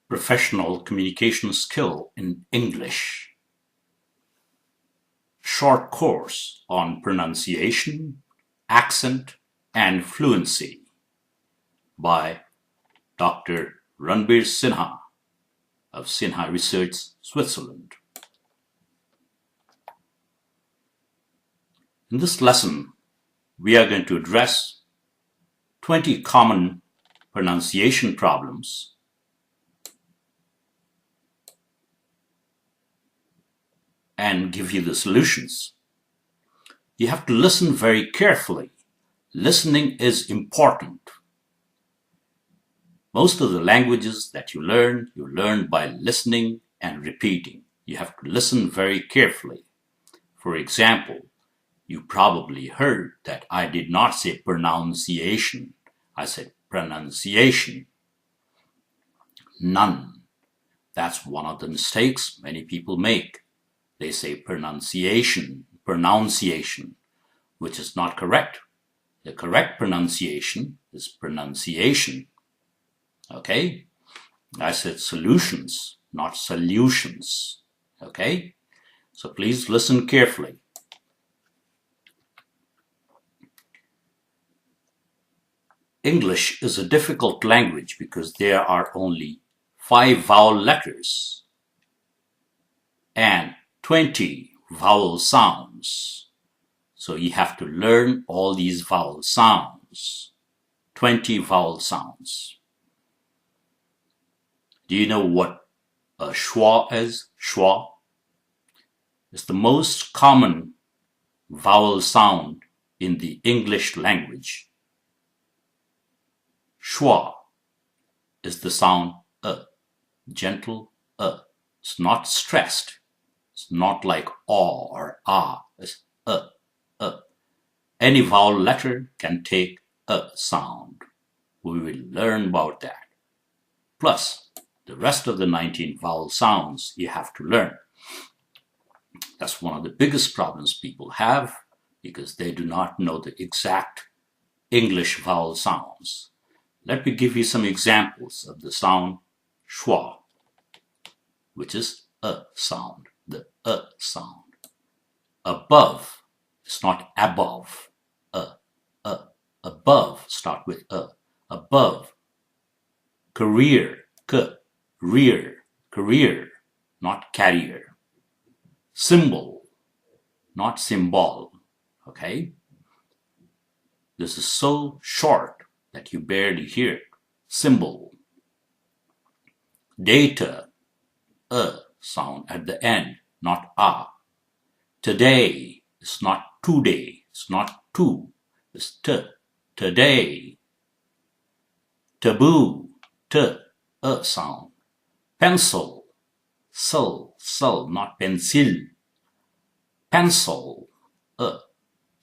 Professional communication skill in English. Short course on pronunciation, accent, and fluency by Dr. Ranbir Sinha of Sinha Research, Switzerland. In this lesson, we are going to address 20 common pronunciation problems and give you the solutions. You have to listen very carefully. Listening is important. Most of the languages that you learn by listening and repeating. You have to listen very carefully. For example, you probably heard that I did not say pronunciation. I said pronunciation. None. That's one of the mistakes many people make. They say pronunciation, which is not correct. The correct pronunciation is pronunciation. Okay? I said solutions, not solutions. Okay? So please listen carefully. English is a difficult language because there are only 5 vowel letters and 20 vowel sounds. So you have to learn all these vowel sounds. 20 vowel sounds. Do you know what a schwa is? Schwa is the most common vowel sound in the English language. Schwa is the sound gentle It's not stressed. It's not like aw or ah. It's Any vowel letter can take a sound. We will learn about that. Plus, the rest of the 19 vowel sounds you have to learn. That's one of the biggest problems people have because they do not know the exact English vowel sounds. Let me give you some examples of the sound schwa, which is a sound, the sound. Above, it's not above, above, start with above. Career, rear, career, not carrier. Symbol, not symbol, okay? This is so short that you barely hear it. Symbol. Data, sound at the end, not ah. Today, it's not today, it's not two, it's t. Today. Taboo, sound. Pencil, sul, not pencil. Pencil,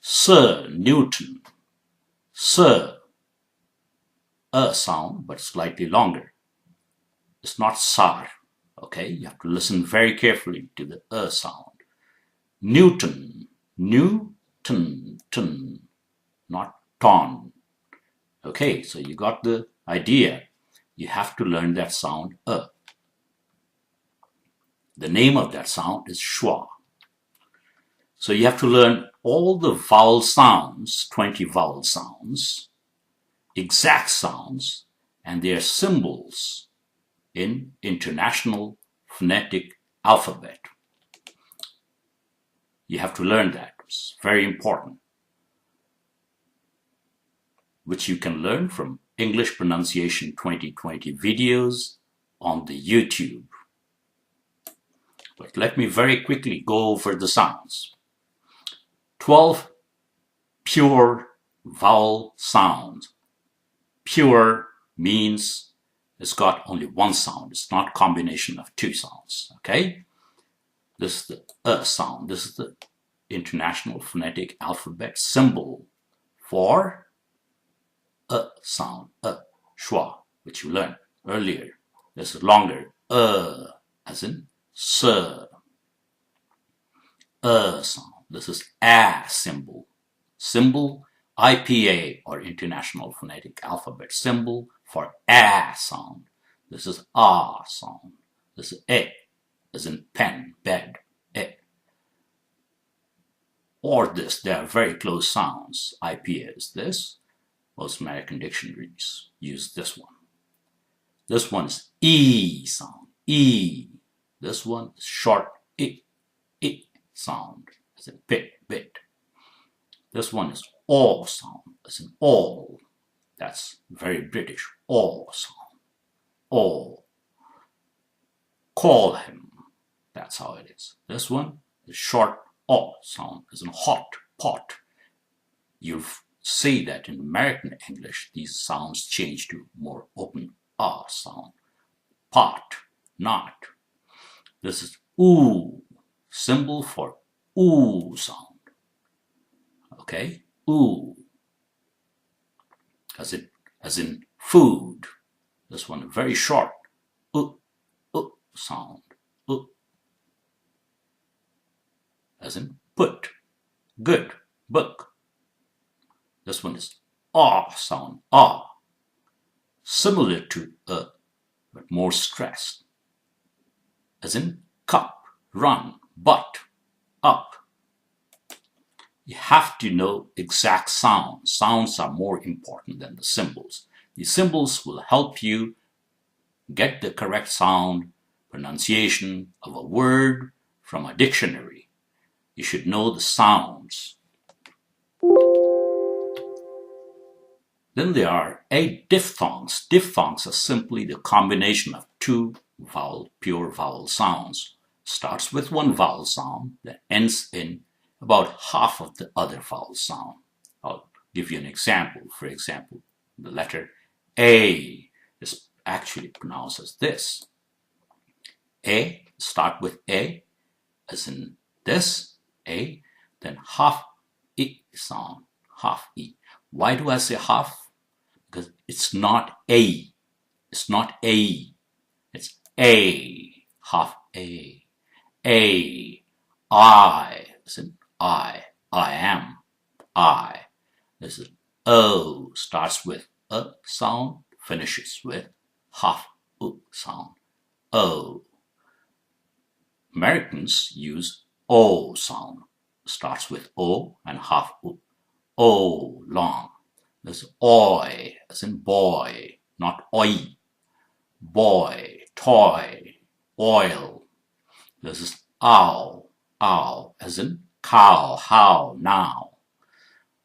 Sir Newton. Sir, sound, but slightly longer. It's not sar, okay? You have to listen very carefully to the sound. Newton, ton, not ton. Okay, so you got the idea. You have to learn that sound The name of that sound is schwa. So you have to learn all the vowel sounds, 20 vowel sounds, exact sounds, and their symbols in International Phonetic Alphabet. You have to learn that. It's very important, which you can learn from English Pronunciation 2020 videos on the YouTube. But let me very quickly go over the sounds. 12 pure vowel sounds. Pure means it's got only one sound. It's not a combination of 2 sounds, okay? This is the sound. This is the International Phonetic Alphabet symbol for sound, schwa, which you learned earlier. This is longer, as in sir. Sound. This is a symbol. Symbol, IPA, or International Phonetic Alphabet symbol for a sound. This is ah sound. This is e, as in pen, bed, e. Or this, they are very close sounds. IPA is this. Most American dictionaries use this one. This one is E sound, E. This one is short I sound, as in bit, bit. This one is all sound, as in all. That's very British, all sound, all. Call him, that's how it is. This one is short all sound, as in hot, pot. You'll see that in American English, these sounds change to more open ah sound. Pot, not. This is oo, symbol for oo sound. Okay, oo. As in food. This one very short, sound. As in put, good, book. This one is ah sound, ah. Similar to a, but more stressed. As in cup, run, butt, up. You have to know exact sounds. Sounds are more important than the symbols. The symbols will help you get the correct sound, pronunciation of a word from a dictionary. You should know the sounds. Then there are 8 diphthongs. Diphthongs are simply the combination of 2 pure vowel sounds. Starts with one vowel sound that ends in about half of the other vowel sound. I'll give you an example. For example, the letter A is actually pronounced as this. A, start with A, as in this, A, then half E sound, half E. Why do I say half? Because it's not A. It's not A. It's A, half A. A, I, as in I am, I. This is O, starts with a sound, finishes with half U sound, O. Americans use O sound, starts with O and half U, O, long. This is oi, as in boy, not oi, boy, toy, oil. This is ow, ow, as in cow, how, now.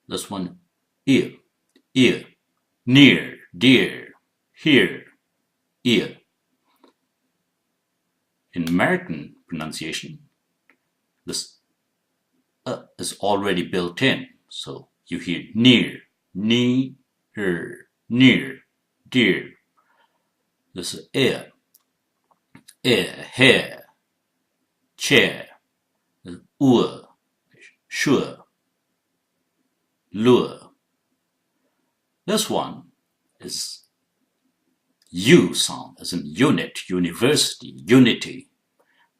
This one, ear, near, dear, here, ear. In American pronunciation, this is already built in. So you hear near, near, dear. This is ear, hair, chair. Sure, lure. This one is U sound, as in unit, university, unity.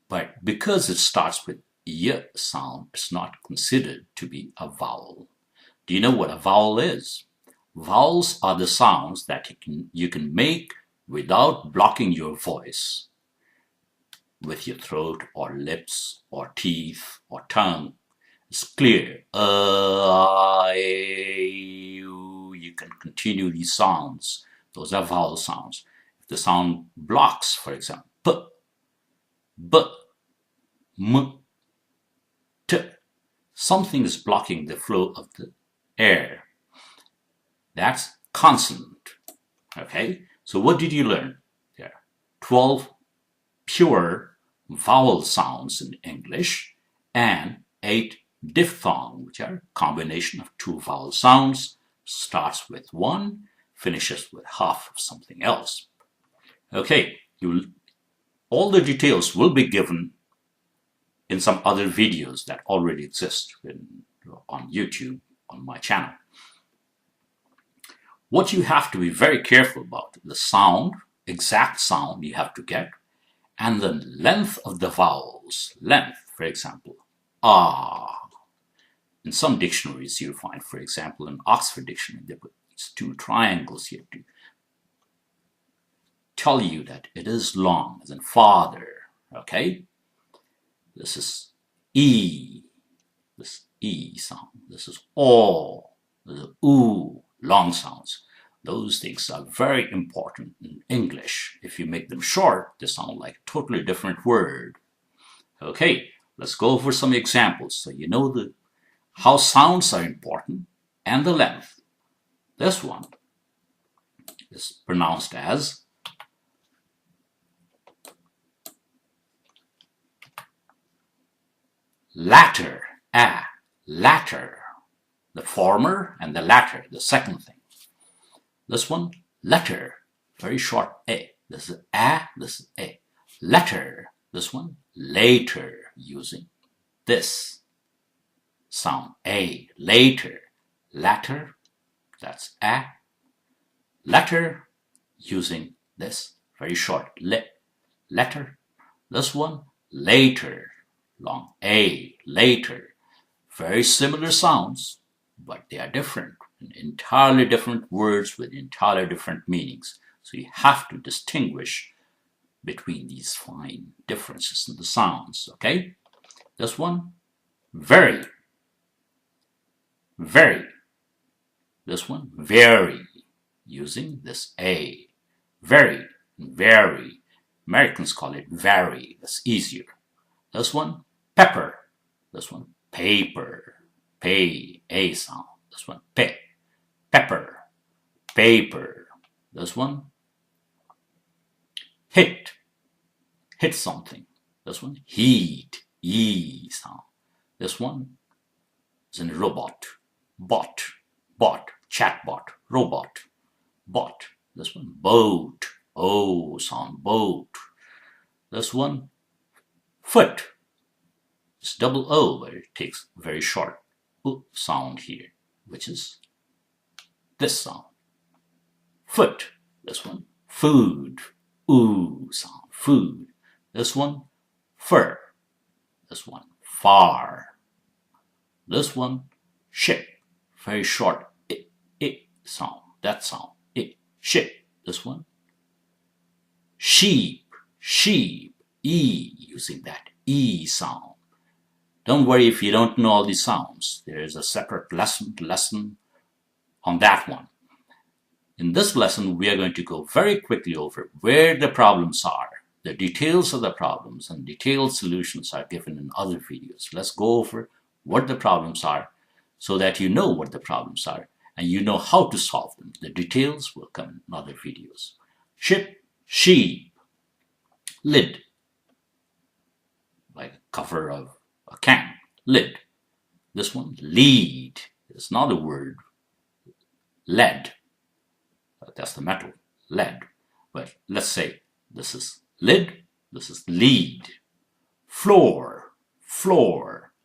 But because it starts with Y sound, it's not considered to be a vowel. Do you know what a vowel is? Vowels are the sounds that you can make without blocking your voice with your throat or lips or teeth or tongue. It's clear. You can continue these sounds. Those are vowel sounds. If the sound blocks, for example, p, b, m, t, something is blocking the flow of the air. That's consonant. Okay? So what did you learn? There are 12 pure vowel sounds in English and 8 diphthong, which are a combination of 2 vowel sounds, starts with one, finishes with half of something else. Okay, all the details will be given in some other videos that already exist on YouTube, on my channel. What you have to be very careful about, the sound, exact sound you have to get, and the length of the vowels. Length, for example, ah. In some dictionaries you'll find, for example, in Oxford Dictionary, they put these 2 triangles here tell you that it is long, as in father. Okay? This is E. This E sound. This is O. This is oo. Long sounds. Those things are very important in English. If you make them short, they sound like a totally different word. Okay, let's go over some examples so you know how sounds are important and the length. This one is pronounced as latter. Latter. The former and the latter, the second thing. This one, letter, very short A. This is A, this is A. Letter, this one, later, using this sound A. Later, latter, that's A. Letter, using this, very short letter. This one, later, long A. Later. Very similar sounds, but they are different. Entirely different words with entirely different meanings. So you have to distinguish between these fine differences in the sounds, okay? This one, very. Very. This one, very, using this A. Very, very. Americans call it vary, that's easier. This one, pepper. This one, paper. Pay, A sound. This one, pepper, paper. This one, hit something. This one, heat, E sound. This one is in robot, bot, chatbot, robot, bot. This one, boat, O sound, boat. This one, foot. It's double O, but it takes very short sound here, which is this sound. Foot. This one, food, oo sound, food. This one, fur. This one, far. This one, ship, very short it sound, that sound, it, ship. This one, sheep, E, using that E sound. Don't worry if you don't know all these sounds. There is a separate lesson on that one. In this lesson, we are going to go very quickly over where the problems are. The details of the problems and detailed solutions are given in other videos. Let's go over what the problems are so that you know what the problems are and you know how to solve them. The details will come in other videos. Ship, sheep, lid, like a cover of a can, lid. This one, lead. It's not a word. Lead. That's the metal, lead. But let's say this is lid, this is lead. Floor.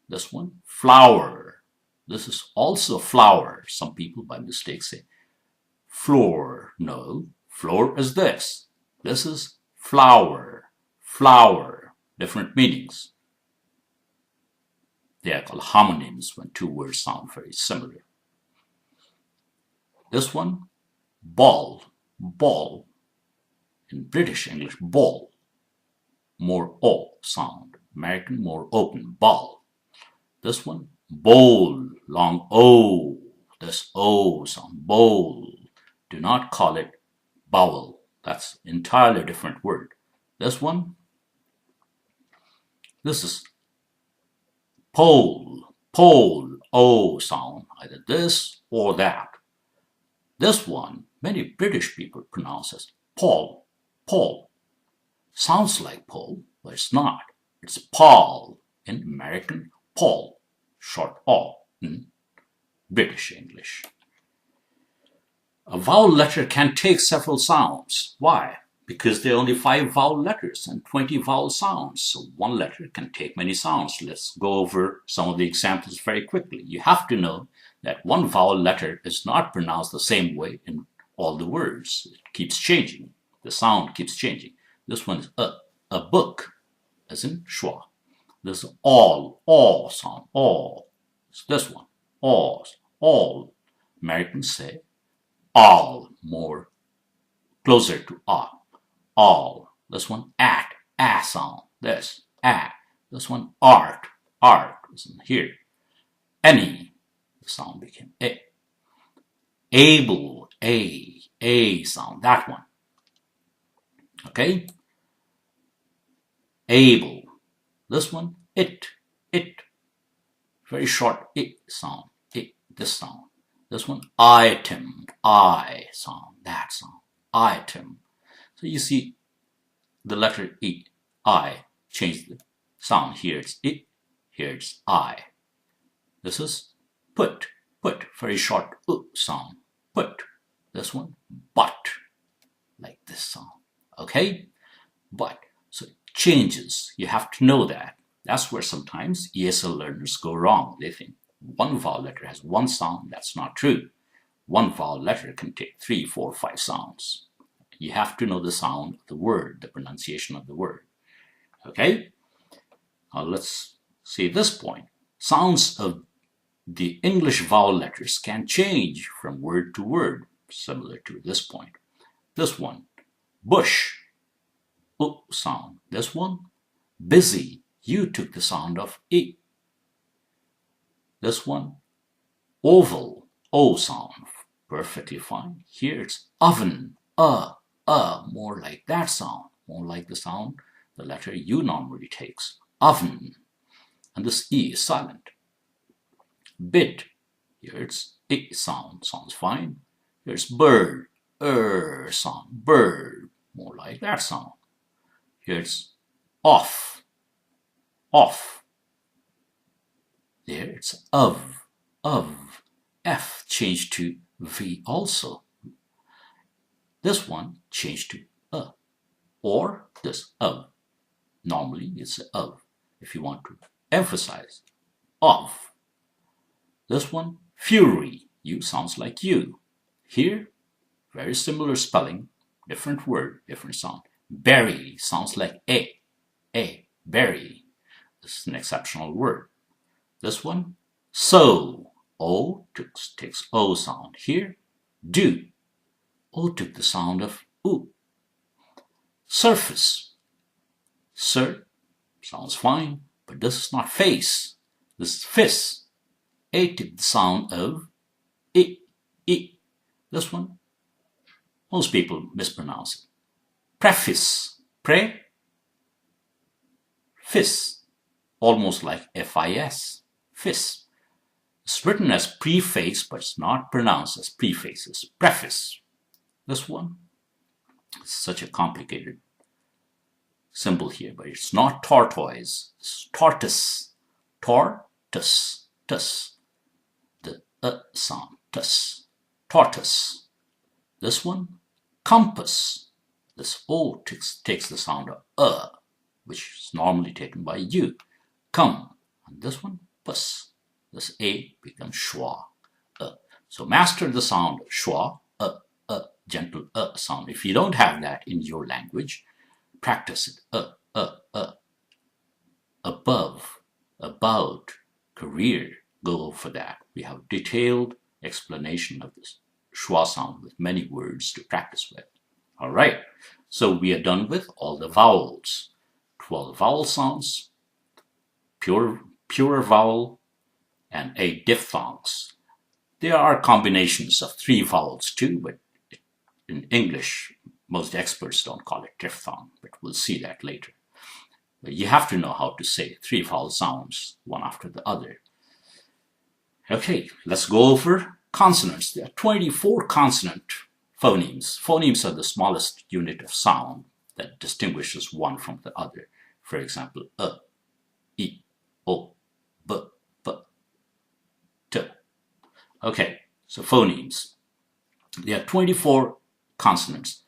This one, flower. This is also flower. Some people by mistake say floor. No, floor is this. This is flower. Different meanings. They are called homonyms when two words sound very similar. This one, ball. In British English, ball. More O sound. American, more open, ball. This one, bowl, long O. This O sound, bowl. Do not call it bowel. That's entirely different word. This one, this is pole, O sound, either this or that. This one, many British people pronounce as Paul. Sounds like Paul, but it's not. It's Paul in American, Paul, short O in British English. A vowel letter can take several sounds. Why? Because there are only 5 vowel letters and 20 vowel sounds. So one letter can take many sounds. Let's go over some of the examples very quickly. You have to know that one vowel letter is not pronounced the same way in all the words. It keeps changing. The sound keeps changing. This one is a book, as in Schwa. This is all sound, all. It's this one, all. Americans say all, more closer to ah. all. This one, at, a sound. This, a. This one, art, art. Listen here. Any, the sound became a. Able, a sound. That one. Okay? Able. This one, it. Very short it sound. It, this sound. This one, item, I sound. That sound. Item. So you see the letter E, I, change the sound. Here it's it, here it's I. This is put, very short sound. Put. This one, but, like this sound. Okay? But. So it changes. You have to know that. That's where sometimes ESL learners go wrong. They think one vowel letter has one sound. That's not true. One vowel letter can take 3, 4, 5 sounds. You have to know the sound of the word, the pronunciation of the word. Okay? Now let's see this point. Sounds of the English vowel letters can change from word to word, similar to this point. This one, bush, sound. This one, busy. You took the sound of E. This one, oval, O sound, perfectly fine. Here it's oven, more like that sound, more like the sound the letter U normally takes, oven. And this E is silent. Bid, here it's I sound, sounds fine. Here's bird, sound, bird, more like that sound. Here's off. There it's of, F changed to V also. This one changed to or this of. Normally it's of, if you want to emphasize, of. This one, fury, U sounds like you. Here, very similar spelling, different word, different sound. Berry sounds like a, berry. This is an exceptional word. This one, so, O takes O sound. Here, do, O took the sound of U. Surface, sir, sounds fine, but this is not face. This is fis. A took the sound of I. This one, most people mispronounce it. Preface, fis, almost like FIS, fis. It's written as preface, but it's not pronounced as preface. It's preface. This one, it's such a complicated symbol here, but it's not tortoise. It's tortoise. Tortoise. The sound. Tus. Tortoise. This one, compass. This O takes the sound of which is normally taken by U. Come. And this one, pus. This A becomes schwa. So master the sound of schwa, gentle sound. If you don't have that in your language, practice it. Above, about, career, go for that. We have detailed explanation of this schwa sound with many words to practice with. All right, so we are done with all the vowels. 12 vowel sounds, pure vowel, and 8 diphthongs. There are combinations of 3 vowels too, but in English, most experts don't call it diphthong, but we'll see that later. But you have to know how to say 3 vowel sounds, one after the other. Okay, let's go over consonants. There are 24 consonant phonemes. Phonemes are the smallest unit of sound that distinguishes one from the other. For example, I, O, B, P, T. Okay, so phonemes. There are 24 consonants,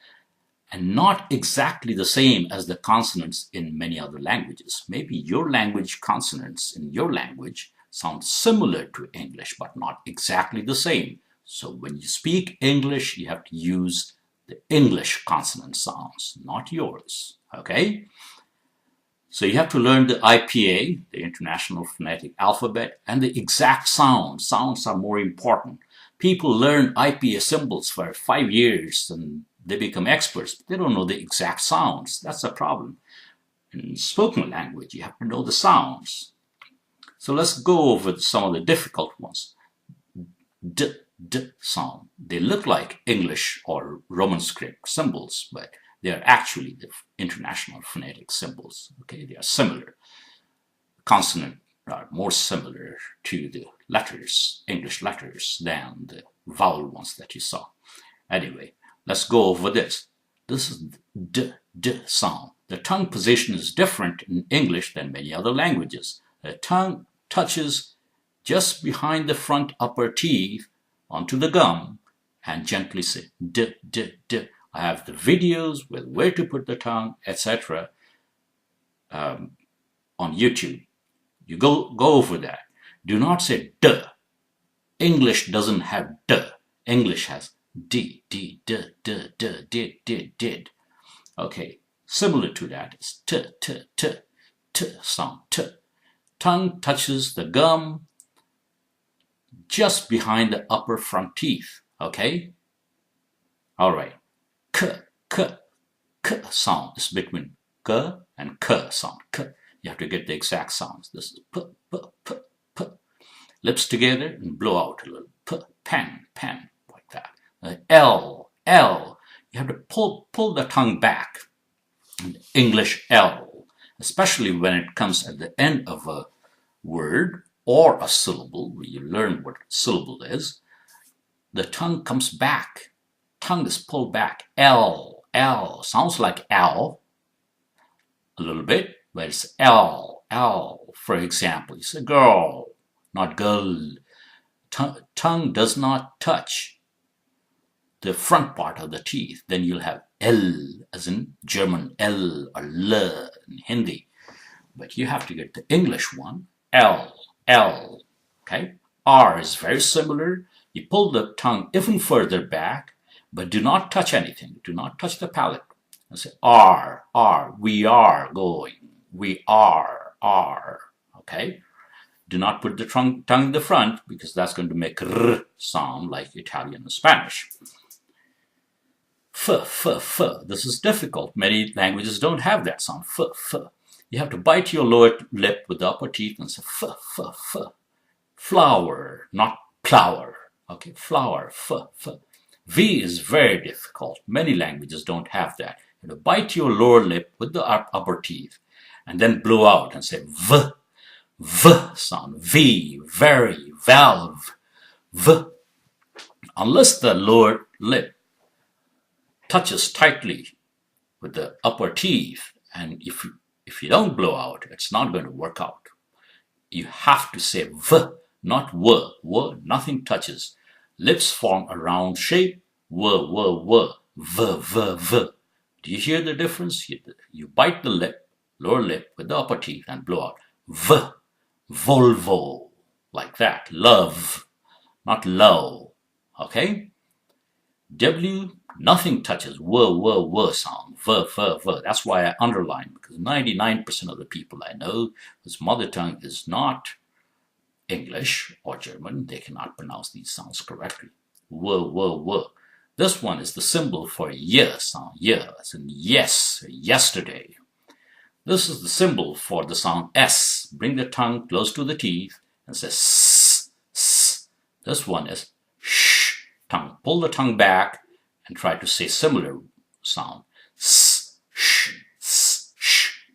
and not exactly the same as the consonants in many other languages. Maybe your language consonants in your language sound similar to English, but not exactly the same. So when you speak English, you have to use the English consonant sounds, not yours, okay? So you have to learn the IPA, the International Phonetic Alphabet, and the exact sounds. Sounds are more important. People learn IPA symbols for 5 years and They become experts, but they don't know the exact sounds. That's the problem. In spoken language, you have to know the sounds. So let's go over some of the difficult ones. D sound. They look like English or Roman script symbols, but they are actually the international phonetic symbols. Okay, they are similar. Consonants are more similar to the letters, English letters, than the vowel ones that you saw. Anyway, let's go over this. This is D sound. The tongue position is different in English than many other languages. The tongue touches just behind the front upper teeth onto the gum and gently say D. I have the videos with where to put the tongue, etc. On YouTube. You go over that. Do not say D. English doesn't have D. English has D, did. Okay, similar to that is T sound, T. Tongue touches the gum just behind the upper front teeth, okay? All right, K sound is between K and K sound, K. You have to get the exact sounds. This is P. Lips together and blow out a little. P, pen, like that. L. You have to pull the tongue back. English L, especially when it comes at the end of a word or a syllable, where you learn what a syllable is. The tongue comes back. Tongue is pulled back. L. Sounds like L a little bit, but it's L. For example, you say girl, not girl. Tongue does not touch the front part of the teeth. Then you'll have L, as in German L or L in Hindi. But you have to get the English one, L. Okay? R is very similar. You pull the tongue even further back, but do not touch anything. Do not touch the palate. And say R. We are going. We are. Okay? Do not put the tongue in the front, because that's going to make R sound like Italian and Spanish. F. This is difficult. Many languages don't have that sound. F. You have to bite your lower lip with the upper teeth and say f. Flower, not plower. Okay, flower, f. V is very difficult. Many languages don't have that. You have to bite your lower lip with the upper teeth and then blow out and say v sound. V, very, valve, v. Unless the lower lip touches tightly with the upper teeth, and if you don't blow out, it's not going to work out. You have to say v, not w. W, nothing touches. Lips form a round shape. W. V. Do you hear the difference? You bite the lip, lower lip with the upper teeth and blow out. V, Volvo, like that. Love, not low. Okay? W, nothing touches. W sound. V. That's why I underline, because 99% of the people I know whose mother tongue is not English or German, they cannot pronounce these sounds correctly. W. This one is the symbol for y sound. Y, as in yes, yesterday. This is the symbol for the sound S. Bring the tongue close to the teeth and say s. This one is sh. Tongue. Pull the tongue back and try to say similar sound. S, sh.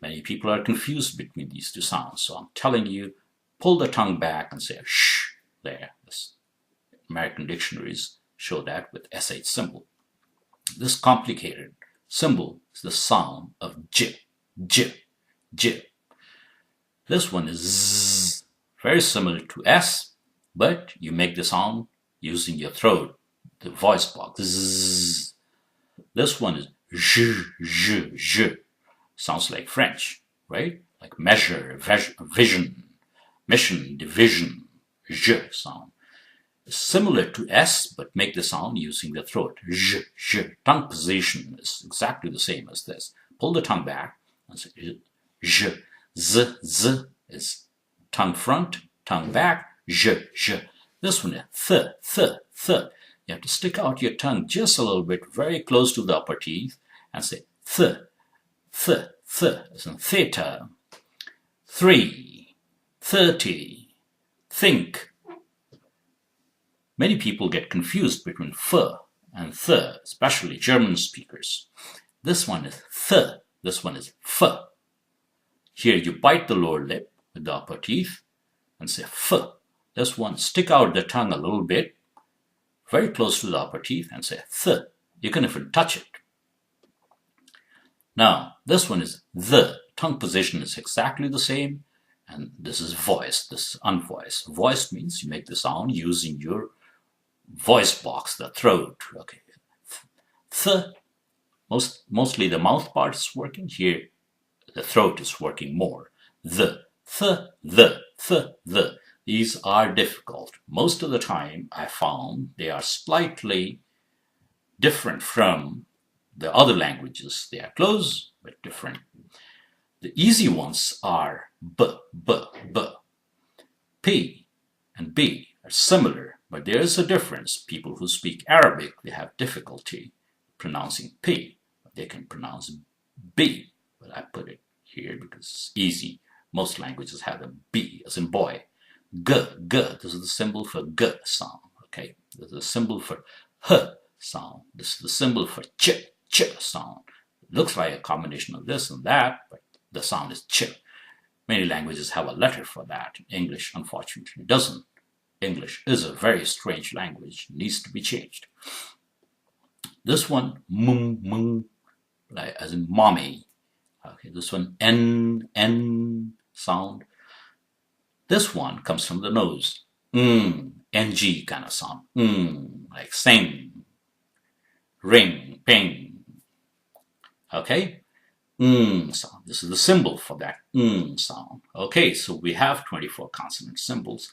Many people are confused between these two sounds, so I'm telling you, pull the tongue back and say sh. There. American dictionaries show that with SH symbol. This complicated symbol is the sound of J. This one is Z, very similar to S, but you make the sound using your throat, the voice box. Z. This one is J. Sounds like French, right? Like measure, vision, mission, division. J sound. Similar to S, but make the sound using the throat. J. Tongue position is exactly the same as this. Pull the tongue back and say J. Z is tongue front, tongue back. J. This one is th. You You have to stick out your tongue just a little bit, very close to the upper teeth, and say th, th, th, as in theater. 3, 30, think. Many people get confused between f and th, especially German speakers. This one is th, this one is f. Here you bite the lower lip with the upper teeth and say f. This one, stick out the tongue a little bit, very close to the upper teeth, and say th. You can even touch it. Now, this one is the. Tongue position is exactly the same, and this is voiced, this is unvoiced. Voiced means you make the sound using your voice box, the throat. Okay, th. Mostly the mouth part is working. Here, the throat is working more. The, the. These are difficult. Most of the time, I found they are slightly different from the other languages. They are close, but different. The easy ones are b, b, b. P and B are similar, but there is a difference. People who speak Arabic, they have difficulty pronouncing P. They can pronounce B, but I put it here because it's easy. Most languages have a B, as in boy. G, G, this is the symbol for G sound, okay? This is the symbol for H sound. This is the symbol for Ch, Ch sound. It looks like a combination of this and that, but the sound is ch. Many languages have a letter for that. English, unfortunately, doesn't. English is a very strange language. It needs to be changed. This one, mung, like, as in mommy. Okay, this one, n sound. This one comes from the nose. Ng kind of sound. Like sing, ring, ping. Okay? Sound. This is the symbol for that sound. Okay, so we have 24 consonant symbols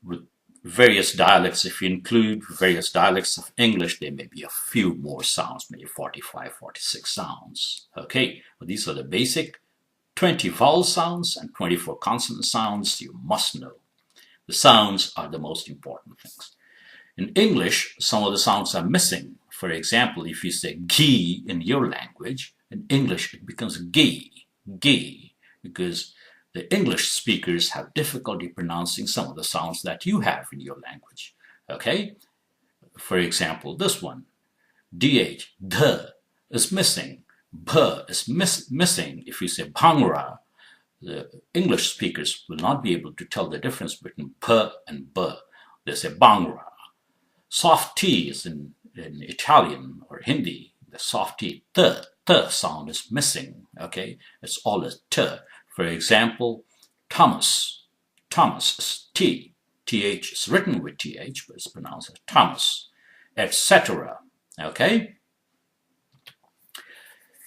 with various dialects. If you include various dialects of English, there may be a few more sounds, maybe 45, 46 sounds. Okay, but these are the basic 20 vowel sounds and 24 consonant sounds you must know. The sounds are the most important things. In English, some of the sounds are missing. For example, if you say gi in your language, in English it becomes gi, because the English speakers have difficulty pronouncing some of the sounds that you have in your language. Okay? For example, this one, dh, d is missing, b is missing. If you say bhangra, the English speakers will not be able to tell the difference between p and b. They say bhangra. Soft T is in Italian or Hindi, the soft T, t sound is missing, okay? It's all a t. For example, Thomas is T. TH is written with TH, but it's pronounced as Thomas, etc. Okay?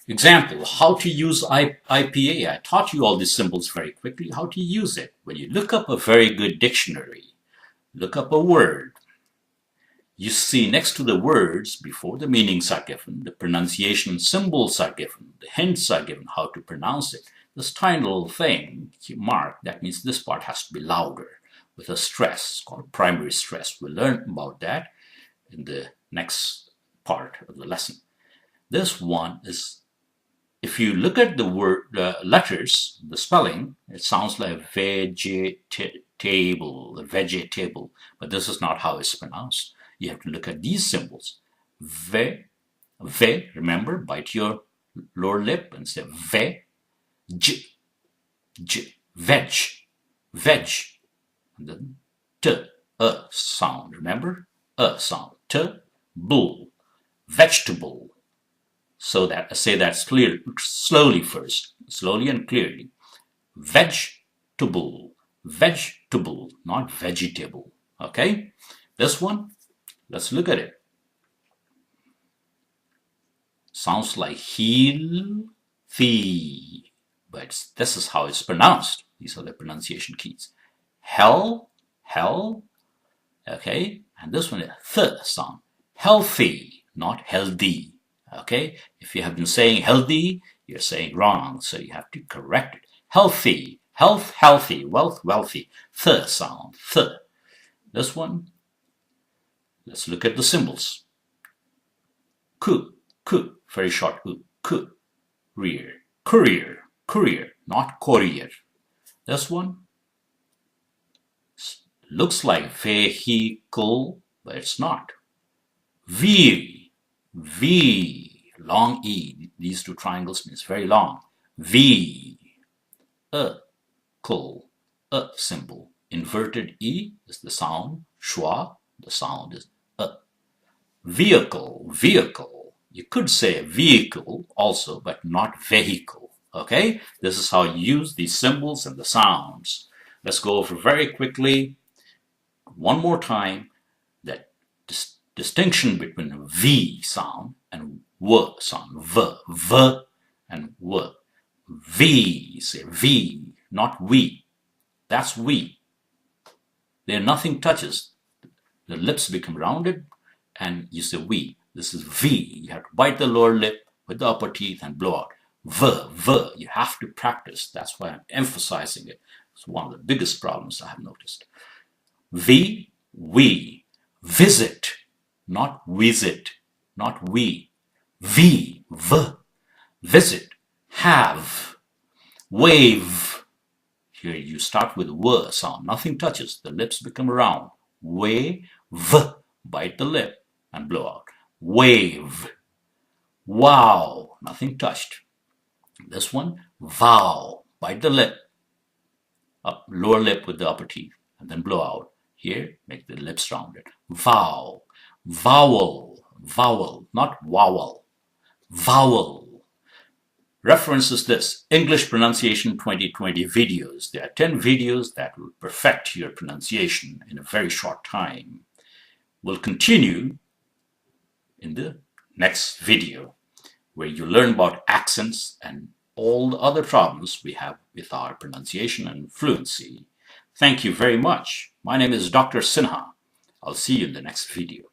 Example, how to use IPA. I taught you all these symbols very quickly. How to use it. When you look up a very good dictionary, look up a word, you see next to the words, before the meanings are given, the pronunciation symbols are given, the hints are given how to pronounce it. This tiny little thing, mark, that means this part has to be louder with a stress. It's called primary stress. We'll learn about that in the next part of the lesson. This one is, if you look at the word letters, the spelling, it sounds like vegetable, but this is not how it's pronounced. You have to look at these symbols. Ve, remember, bite your lower lip and say ve, j, veg. And then t, sound, remember? Sound, t, bull, vegetable. So that, say that slowly first, slowly and clearly. Vegetable, not vegetable, okay? This one, let's look at it. Sounds like healthy, but this is how it's pronounced. These are the pronunciation keys. Hell, okay? And this one is th sound. Healthy, not healthy, okay? If you have been saying healthy, you're saying wrong, so you have to correct it. Healthy, health, healthy, wealth, wealthy. Th sound, th. This one, Let's look at the symbols. Ku, very short u, courier, courier, not courier. This one looks like vehicle, but it's not. V, long E. These two triangles means very long. V, symbol. Inverted E is the sound. Schwa, the sound is Vehicle. You could say vehicle also, but not vehicle. Okay? This is how you use these symbols and the sounds. Let's go over very quickly, one more time, that distinction between a V sound and W sound. V and W. V, say V, not we. That's we. There nothing touches. The lips become rounded and you say we. This is V. You have to bite the lower lip with the upper teeth and blow out. V. You have to practice. That's why I'm emphasizing it. It's one of the biggest problems I have noticed. V, we. Visit, not visit, not we. V. Visit. Have. Wave. Here you start with W sound. Nothing touches. The lips become round. Wave. Bite the lip and blow out. Wave. Wow. Nothing touched. This one. Vow. Bite the lip. Up lower lip with the upper teeth and then blow out. Here, make the lips rounded. Vow. Vowel. Not vowel. Vowel. Reference is this, English Pronunciation 2020 videos. There are 10 videos that will perfect your pronunciation in a very short time. We'll continue in the next video where you learn about accents and all the other problems we have with our pronunciation and fluency. Thank you very much. My name is Dr. Sinha. I'll see you in the next video.